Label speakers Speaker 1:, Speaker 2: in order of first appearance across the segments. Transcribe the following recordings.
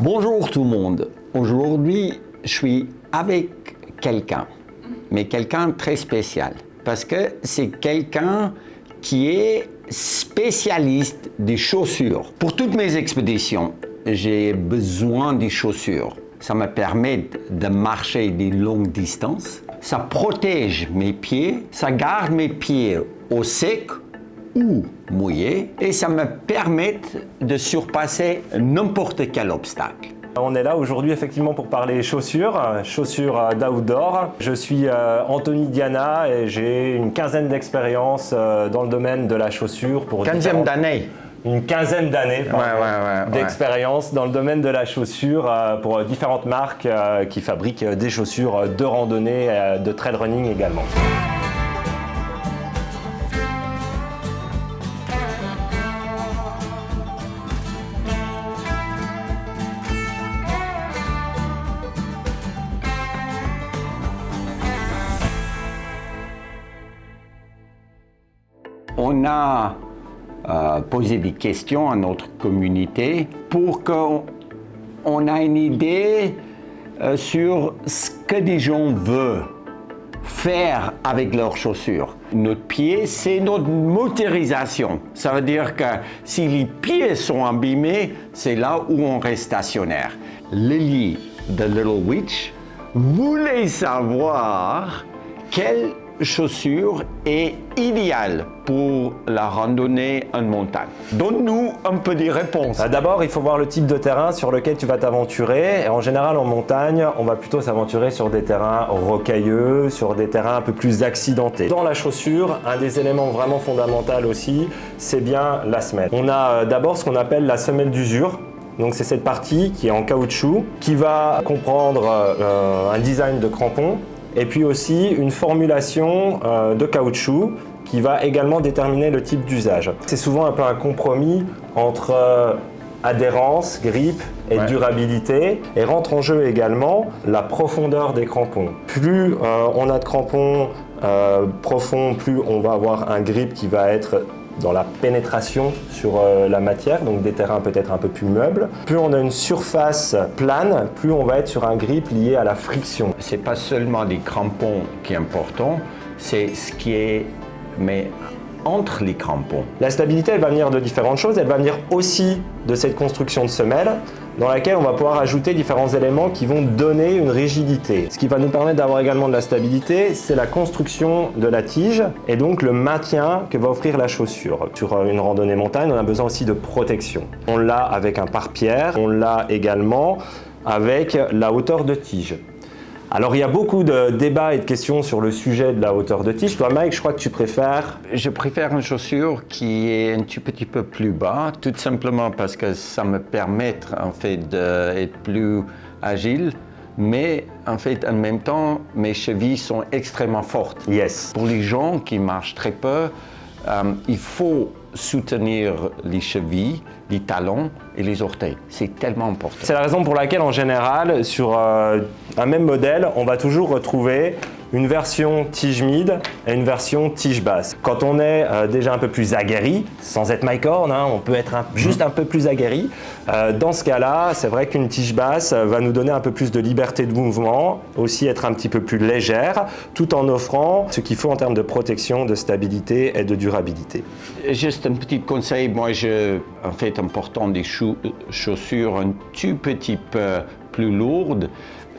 Speaker 1: Bonjour tout le monde. Aujourd'hui, je suis avec quelqu'un, mais quelqu'un de très spécial. Parce que c'est quelqu'un qui est spécialiste des chaussures. Pour toutes mes expéditions, j'ai besoin des chaussures. Ça me permet de marcher des longues distances. Ça protège mes pieds, ça garde mes pieds au sec ou mouillés et ça me permet de surpasser n'importe quel obstacle.
Speaker 2: On est là aujourd'hui effectivement pour parler chaussures d'outdoor. Je suis Anthony Diana et j'ai une quinzaine d'expériences dans le domaine de la chaussure. Pour une quinzaine d'années d'expérience dans le domaine de la chaussure pour différentes marques qui fabriquent des chaussures de randonnée, de trail running également.
Speaker 1: On a posé des questions à notre communauté pour qu'on ait une idée sur ce que les gens veulent faire avec leurs chaussures. Notre pied, c'est notre motorisation. Ça veut dire que si les pieds sont abîmés, c'est là où on reste stationnaire. Lily de Little Witch voulait savoir quelle chaussure est idéale pour la randonnée en montagne. Donne-nous un peu des réponses.
Speaker 2: D'abord, il faut voir le type de terrain sur lequel tu vas t'aventurer. En général, en montagne, on va plutôt s'aventurer sur des terrains rocailleux, sur des terrains un peu plus accidentés. Dans la chaussure, un des éléments vraiment fondamentaux aussi, c'est bien la semelle. On a d'abord ce qu'on appelle la semelle d'usure. Donc c'est cette partie qui est en caoutchouc, qui va comprendre un design de crampon, et puis aussi une formulation de caoutchouc qui va également déterminer le type d'usage. C'est souvent un peu un compromis entre adhérence, grip et durabilité, et rentre en jeu également la profondeur des crampons. Plus on a de crampons profonds, plus on va avoir un grip qui va être dans la pénétration sur la matière, donc des terrains peut-être un peu plus meubles. Plus on a une surface plane, plus on va être sur un grip lié à la friction.
Speaker 1: C'est pas seulement les crampons qui est important, c'est ce qui est entre les crampons.
Speaker 2: La stabilité, elle va venir de différentes choses. Elle va venir aussi de cette construction de semelle dans laquelle on va pouvoir ajouter différents éléments qui vont donner une rigidité. Ce qui va nous permettre d'avoir également de la stabilité, c'est la construction de la tige et donc le maintien que va offrir la chaussure. Sur une randonnée montagne, on a besoin aussi de protection. On l'a avec un pare-pierre, on l'a également avec la hauteur de tige. Alors il y a beaucoup de débats et de questions sur le sujet de la hauteur de tige. Toi Mike, je crois que tu préfères...
Speaker 1: Je préfère une chaussure qui est un petit peu plus bas, tout simplement parce que ça me permet en fait d'être plus agile, mais en fait en même temps mes chevilles sont extrêmement fortes.
Speaker 2: Yes.
Speaker 1: Pour les gens qui marchent très peu, il faut soutenir les chevilles, les talons et les orteils. C'est tellement important.
Speaker 2: C'est la raison pour laquelle en général, sur un même modèle, on va toujours retrouver une version tige mid et une version tige basse. Quand on est déjà un peu plus aguerri, sans être Mike Horn, on peut être juste un peu plus aguerri. Dans ce cas-là, c'est vrai qu'une tige basse va nous donner un peu plus de liberté de mouvement, aussi être un petit peu plus légère, tout en offrant ce qu'il faut en termes de protection, de stabilité et de durabilité.
Speaker 1: Juste un petit conseil, moi en fait en portant des chaussures un tout petit peu plus lourdes,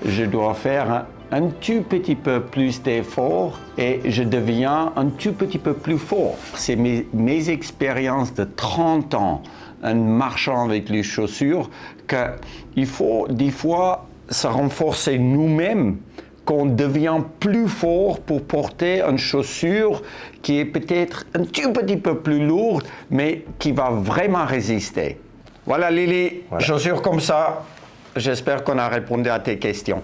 Speaker 1: je dois faire un tout petit peu plus d'effort et je deviens un tout petit peu plus fort. C'est mes expériences de 30 ans en marchant avec les chaussures qu'il faut des fois se renforcer nous-mêmes, qu'on devient plus fort pour porter une chaussure qui est peut-être un tout petit peu plus lourde, mais qui va vraiment résister. Voilà Lily, chaussures comme ça, j'espère qu'on a répondu à tes questions.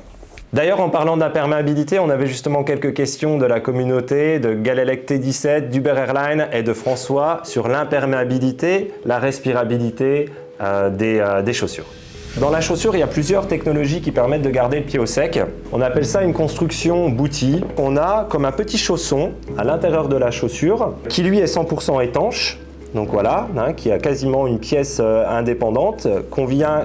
Speaker 2: D'ailleurs, en parlant d'imperméabilité, on avait justement quelques questions de la communauté, de Galelec T17, d'Uber Airlines et de François sur l'imperméabilité, la respirabilité des chaussures. Dans la chaussure, il y a plusieurs technologies qui permettent de garder le pied au sec. On appelle ça une construction bootie. On a comme un petit chausson à l'intérieur de la chaussure qui lui est 100% étanche donc voilà, qui a quasiment une pièce indépendante qu'on vient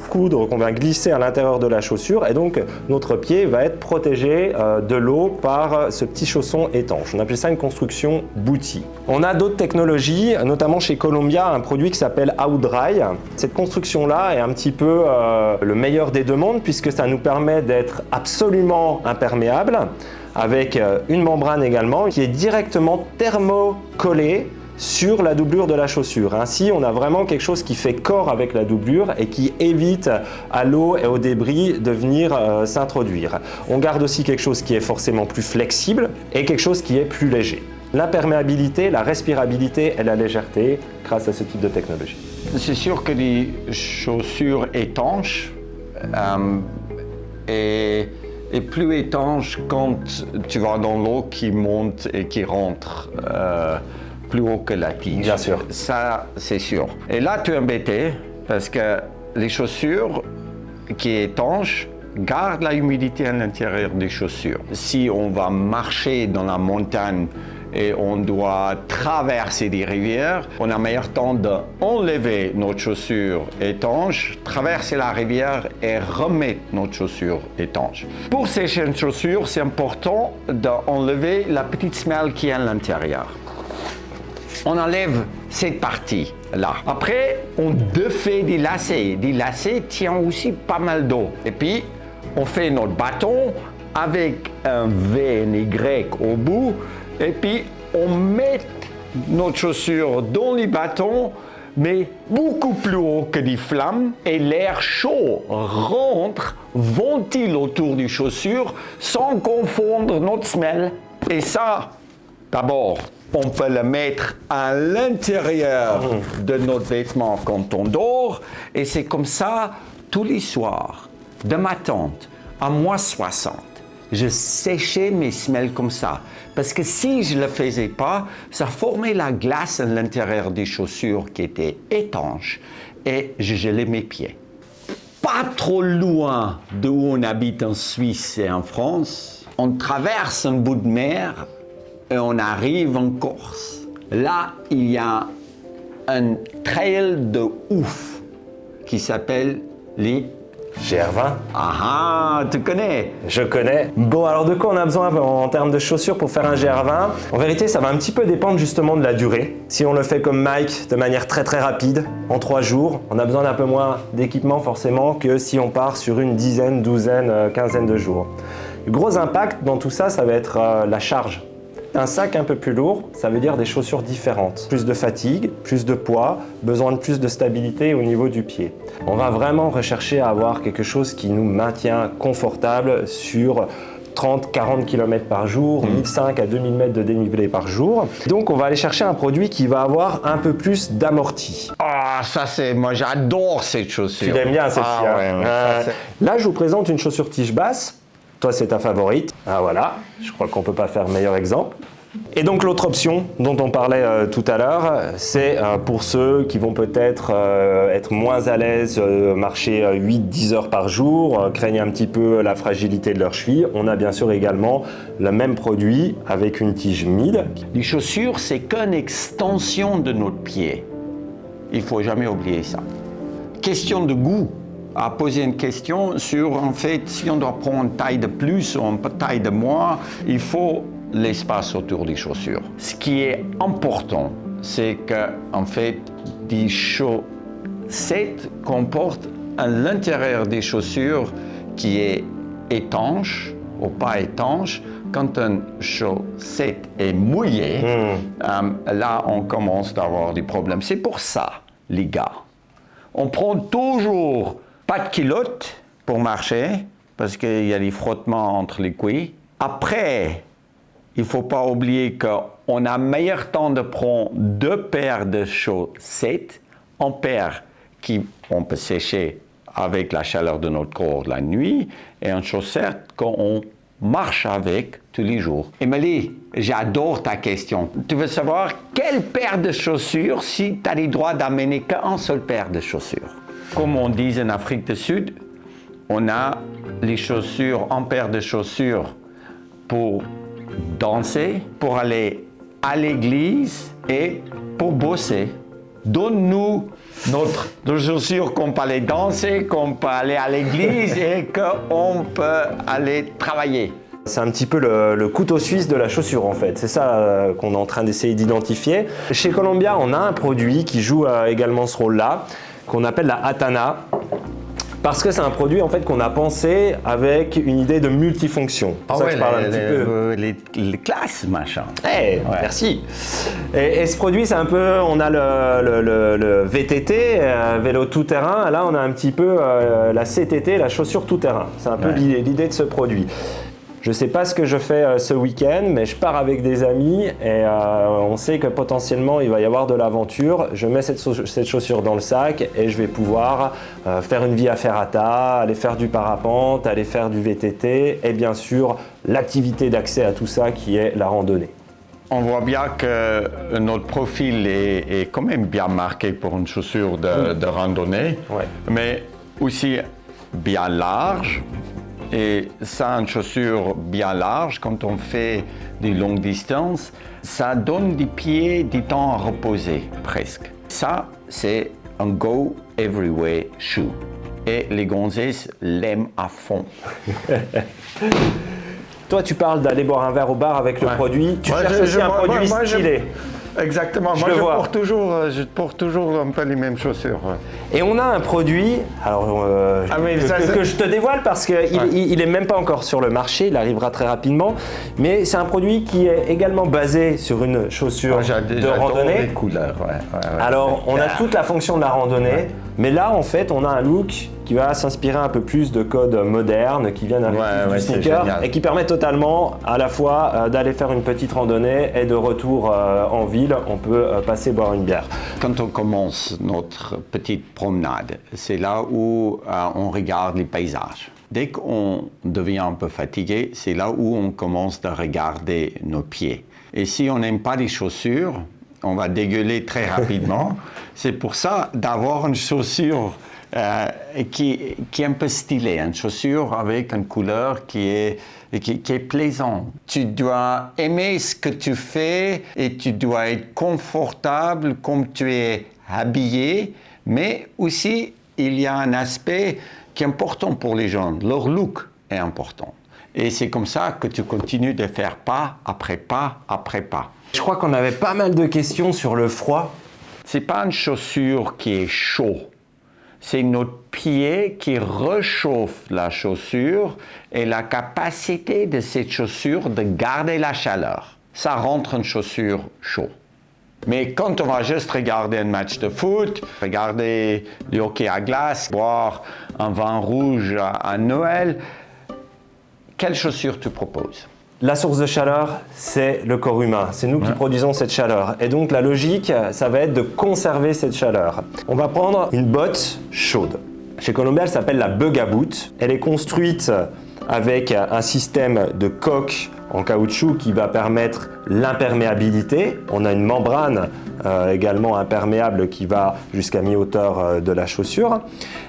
Speaker 2: coudre, qu'on vient glisser à l'intérieur de la chaussure, et donc notre pied va être protégé de l'eau par ce petit chausson étanche. On appelle ça une construction bootie. On a d'autres technologies, notamment chez Columbia, un produit qui s'appelle OutDry. Cette construction-là est un petit peu le meilleur des deux mondes, puisque ça nous permet d'être absolument imperméable, avec une membrane également qui est directement thermocollée sur la doublure de la chaussure. Ainsi, on a vraiment quelque chose qui fait corps avec la doublure et qui évite à l'eau et aux débris de venir s'introduire. On garde aussi quelque chose qui est forcément plus flexible et quelque chose qui est plus léger. L'imperméabilité, la respirabilité et la légèreté grâce à ce type de technologie.
Speaker 1: C'est sûr que les chaussures étanches est plus étanche quand tu vas dans l'eau qui monte et qui rentre plus haut que la tige.
Speaker 2: Bien sûr.
Speaker 1: Ça, c'est sûr. Et là, tu es embêté parce que les chaussures qui sont étanches gardent la humidité à l'intérieur des chaussures. Si on va marcher dans la montagne et on doit traverser des rivières, on a meilleur temps d'enlever notre chaussure étanche, traverser la rivière et remettre notre chaussure étanche. Pour sécher une chaussure, c'est important d'enlever la petite semelle qui est à l'intérieur. On enlève cette partie-là. Après, on défait des lacets. Des lacets tiennent aussi pas mal d'eau. Et puis, on fait notre bâton avec un V et un Y au bout. Et puis, on met notre chaussure dans les bâtons, mais beaucoup plus haut que des flammes. Et l'air chaud rentre, ventile autour des chaussures, sans confondre notre semelle. Et ça, d'abord, on peut le mettre à l'intérieur de notre vêtement quand on dort. Et c'est comme ça, tous les soirs, de ma tente, à -60. Je séchais mes semelles comme ça. Parce que si je ne le faisais pas, ça formait la glace à l'intérieur des chaussures qui étaient étanches et je gelais mes pieds. Pas trop loin d'où on habite en Suisse et en France, on traverse un bout de mer et on arrive en Corse. Là, il y a un trail de ouf qui s'appelle les
Speaker 2: GR20.
Speaker 1: Ah, tu connais?
Speaker 2: Je connais. Bon, alors de quoi on a besoin en termes de chaussures pour faire un GR20? En vérité, ça va un petit peu dépendre justement de la durée. Si on le fait comme Mike, de manière très rapide, en 3 jours, on a besoin d'un peu moins d'équipement forcément que si on part sur une dizaine, douzaine, quinzaine de jours. Le gros impact dans tout ça, ça va être la charge. Un sac un peu plus lourd, ça veut dire des chaussures différentes. Plus de fatigue, plus de poids, besoin de plus de stabilité au niveau du pied. On va vraiment rechercher à avoir quelque chose qui nous maintient confortable sur 30-40 km par jour, 1500 à 2000 mètres de dénivelé par jour. Donc on va aller chercher un produit qui va avoir un peu plus d'amorti.
Speaker 1: Ah, ça c'est... Moi j'adore cette chaussure.
Speaker 2: Tu l'aimes bien celle-ci, Là je vous présente une chaussure tige basse. Toi, c'est ta favorite. Ah voilà, je crois qu'on ne peut pas faire meilleur exemple. Et donc l'autre option dont on parlait tout à l'heure, c'est pour ceux qui vont peut-être être moins à l'aise, marcher 8-10 heures par jour, craignent un petit peu la fragilité de leurs chevilles. On a bien sûr également le même produit avec une tige mid.
Speaker 1: Les chaussures, c'est qu'une extension de notre pied. Il ne faut jamais oublier ça. Question de goût. À poser une question sur, en fait, si on doit prendre une taille de plus ou une taille de moins, il faut l'espace autour des chaussures. Ce qui est important, c'est que, en fait, des chaussettes comportent à l'intérieur des chaussures qui est étanche ou pas étanche. Quand une chaussette est mouillée, là, on commence à avoir des problèmes. C'est pour ça, les gars, on prend toujours pas de culotte pour marcher, parce qu'il y a des frottements entre les cuisses. Après, il ne faut pas oublier qu'on a meilleur temps de prendre 2 paires de chaussettes, une paire qu'on peut sécher avec la chaleur de notre corps la nuit, et une chaussette qu'on marche avec tous les jours. Émilie, j'adore ta question. Tu veux savoir quelle paire de chaussures si tu as le droit d'amener qu'une seule paire de chaussures? Comme on dit en Afrique du Sud, on a les chaussures, en paire de chaussures pour danser, pour aller à l'église Et pour bosser, donne-nous nos chaussures qu'on peut aller danser, qu'on peut aller à l'église et qu'on peut aller travailler.
Speaker 2: C'est un petit peu le couteau suisse de la chaussure en fait, c'est ça qu'on est en train d'essayer d'identifier. Chez Columbia, on a un produit qui joue également ce rôle-là, qu'on appelle la Atana, parce que c'est un produit en fait qu'on a pensé avec une idée de multifonction.
Speaker 1: Ah
Speaker 2: ça
Speaker 1: ouais,
Speaker 2: que je parle un petit peu.
Speaker 1: les classes, machin.
Speaker 2: Ouais. Merci. Et ce produit, c'est un peu, on a le VTT, vélo tout-terrain. Là, on a un petit peu la CTT, la chaussure tout-terrain. C'est un peu l'idée de ce produit. Je ne sais pas ce que je fais ce week-end, mais je pars avec des amis et on sait que potentiellement il va y avoir de l'aventure. Je mets cette chaussure dans le sac et je vais pouvoir faire une via ferrata, aller faire du parapente, aller faire du VTT et bien sûr l'activité d'accès à tout ça qui est la randonnée.
Speaker 1: On voit bien que notre profil est quand même bien marqué pour une chaussure de randonnée, mais aussi bien large. Et ça, une chaussure bien large, quand on fait des longues distances, ça donne des pieds du temps à reposer, presque. Ça, c'est un go everywhere shoe. Et les gonzesses l'aiment à fond.
Speaker 2: Toi, tu parles d'aller boire un verre au bar avec le produit. Tu cherches aussi un produit stylé.
Speaker 1: Exactement. Moi, je porte toujours un peu les mêmes chaussures.
Speaker 2: Et on a un produit, alors que je te dévoile parce qu'il n'est même pas encore sur le marché, il arrivera très rapidement, mais c'est un produit qui est également basé sur une chaussure de randonnée.
Speaker 1: Les couleurs,
Speaker 2: Alors, on a toute la fonction de la randonnée, mais là, en fait, on a un look qui va s'inspirer un peu plus de codes modernes qui viennent avec du sneaker et qui permet totalement à la fois d'aller faire une petite randonnée et de retour en ville, on peut passer boire une bière.
Speaker 1: Quand on commence notre petite promenade, c'est là où on regarde les paysages. Dès qu'on devient un peu fatigué, c'est là où on commence à regarder nos pieds. Et si on n'aime pas les chaussures, on va dégueuler très rapidement. C'est pour ça d'avoir une chaussure qui est un peu stylée, une chaussure avec une couleur qui est plaisante. Tu dois aimer ce que tu fais et tu dois être confortable comme tu es habillé, mais aussi il y a un aspect qui est important pour les gens, leur look est important. Et c'est comme ça que tu continues de faire pas après pas après pas.
Speaker 2: Je crois qu'on avait pas mal de questions sur le froid.
Speaker 1: C'est pas une chaussure qui est chaude. C'est notre pied qui réchauffe la chaussure et la capacité de cette chaussure de garder la chaleur. Ça rentre une chaussure chaude. Mais quand on va juste regarder un match de foot, regarder du hockey à glace, boire un vin rouge à Noël, quelle chaussure tu proposes ?
Speaker 2: La source de chaleur, c'est le corps humain. C'est nous qui produisons cette chaleur. Et donc la logique, ça va être de conserver cette chaleur. On va prendre une botte chaude. Chez Columbia, elle s'appelle la Bugga Boot. Elle est construite avec un système de coque en caoutchouc qui va permettre l'imperméabilité. On a une membrane également imperméable qui va jusqu'à mi-hauteur de la chaussure.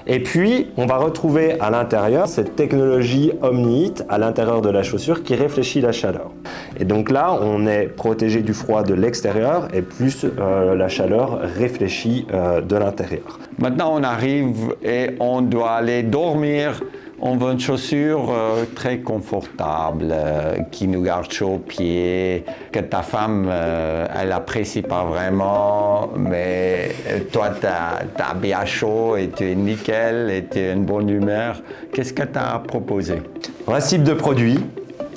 Speaker 2: Et puis, on va retrouver à l'intérieur cette technologie Omni-Heat à l'intérieur de la chaussure qui réfléchit la chaleur. Et donc là, on est protégé du froid de l'extérieur et plus la chaleur réfléchie de l'intérieur.
Speaker 1: Maintenant, on arrive et on doit aller dormir. On veut une chaussure très confortable, qui nous garde chaud aux pieds, que ta femme, elle apprécie pas vraiment, mais toi, t'as bien chaud et tu es nickel et tu es une bonne humeur. Qu'est-ce que tu as proposé?
Speaker 2: Un type de produit.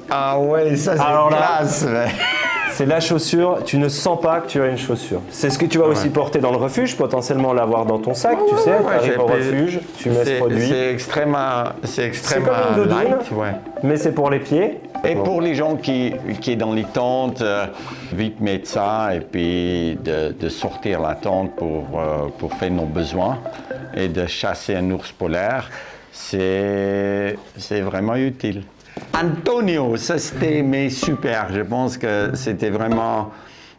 Speaker 1: Ah ouais, ça c'est classe.
Speaker 2: C'est la chaussure, tu ne sens pas que tu as une chaussure. C'est ce que tu vas aussi porter dans le refuge, potentiellement l'avoir dans ton sac, tu sais, tu arrives au refuge, tu mets ce produit.
Speaker 1: C'est extrêmement
Speaker 2: comme une doudoune,
Speaker 1: light,
Speaker 2: mais c'est pour les pieds.
Speaker 1: Et pour les gens qui sont dans les tentes, vite mettre ça et puis de sortir la tente pour faire nos besoins et de chasser un ours polaire, c'est vraiment utile. Antonio, ça c'était super. Je pense que c'était vraiment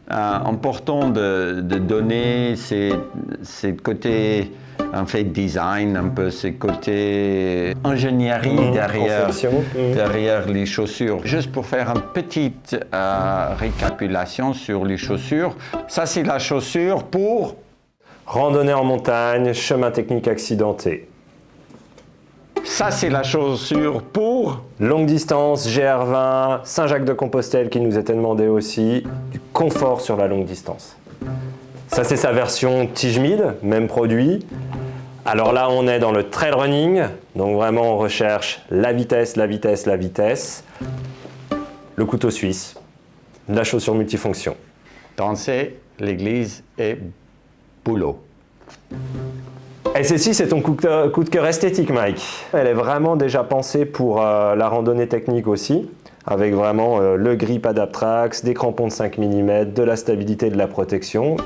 Speaker 1: important de donner ce côté en fait design, un peu ce côté ingénierie derrière les chaussures. Juste pour faire une petite récapitulation sur les chaussures. Ça, c'est la chaussure pour
Speaker 2: randonnée en montagne, chemin technique accidenté.
Speaker 1: Ça, c'est la chaussure pour
Speaker 2: longue distance, GR20, Saint-Jacques-de-Compostelle qui nous était demandé aussi, du confort sur la longue distance. Ça, c'est sa version tige mid, même produit. Alors là, on est dans le trail running, donc vraiment on recherche la vitesse, la vitesse, la vitesse. Le couteau suisse, la chaussure multifonction.
Speaker 1: Danser, l'église et boulot.
Speaker 2: Et ceci, c'est ton coup de cœur esthétique, Mike. Elle est vraiment déjà pensée pour la randonnée technique aussi, avec vraiment le grip Adaptrax, des crampons de 5 mm, de la stabilité et de la protection.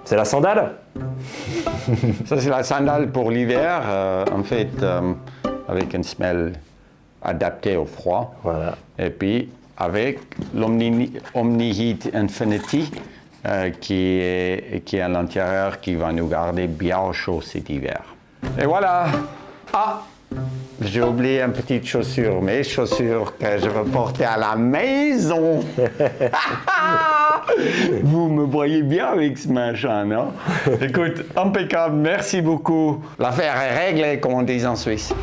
Speaker 2: C'est la sandale?
Speaker 1: Ça, c'est la sandale pour l'hiver, en fait, avec une semelle adaptée au froid.
Speaker 2: Voilà.
Speaker 1: Et puis, avec l'Omni-Heat Infinity, qui est à l'intérieur, qui va nous garder bien au chaud cet hiver. Et voilà. Ah, j'ai oublié une petite chaussure, mes chaussures que je veux porter à la maison. Vous me voyez bien avec ce machin, non? Écoute, impeccable, merci beaucoup. L'affaire est réglée, comme on dit en Suisse.